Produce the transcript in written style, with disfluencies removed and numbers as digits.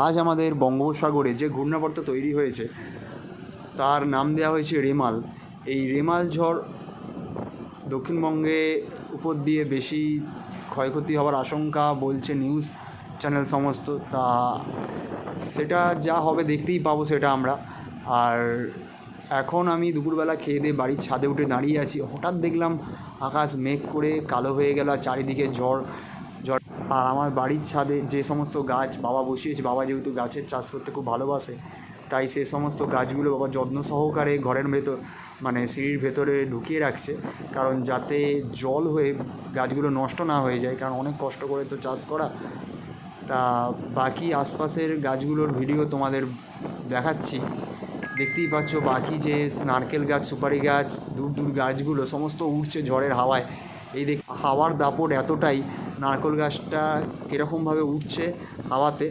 আজ আমাদের বঙ্গোপসাগরে যে ঘূর্ণাবর্ত তৈরি হয়েছে তার নাম দেওয়া হয়েছে রেমাল। এই রেমাল ঝড় দক্ষিণবঙ্গে উপর দিয়ে বেশি ক্ষয়ক্ষতি হওয়ার আশঙ্কা বলছে নিউজ চ্যানেল সমস্ত। তা সেটা যা হবে দেখতেই পাবো সেটা আমরা। আর এখন আমি দুপুরবেলা খেয়ে দিয়ে বাড়ির ছাদে উঠে দাঁড়িয়ে আছি, হঠাৎ দেখলাম আকাশ মেঘ করে কালো হয়ে গেল আর চারিদিকে ঝড় ঝড়। আর আমার বাড়ির ছাদে যে সমস্ত গাছ বাবা বসিয়েছে, বাবা যেহেতু গাছের চাষ করতে খুব ভালোবাসে, তাই সে সমস্ত গাছগুলো বাবা যত্ন সহকারে ঘরের ভেতর মানে সিঁড়ির ভেতরে ঢুকিয়ে রাখছে, কারণ যাতে জল হয়ে গাছগুলো নষ্ট না হয়ে যায়, কারণ অনেক কষ্ট করে তো চাষ করা। তা বাকি আশপাশের গাছগুলোর ভিডিও তোমাদের দেখাচ্ছি, দেখতেই পাচ্ছ। বাকি যে নারকেল গাছ, সুপারি গাছ, দূর দূর গাছগুলো সমস্ত উড়ছে ঝড়ের হাওয়ায়। এই হাওয়ার দাপট এতটাই, নারকেল গাছটা কীরকমভাবে উঠছে হাওয়াতে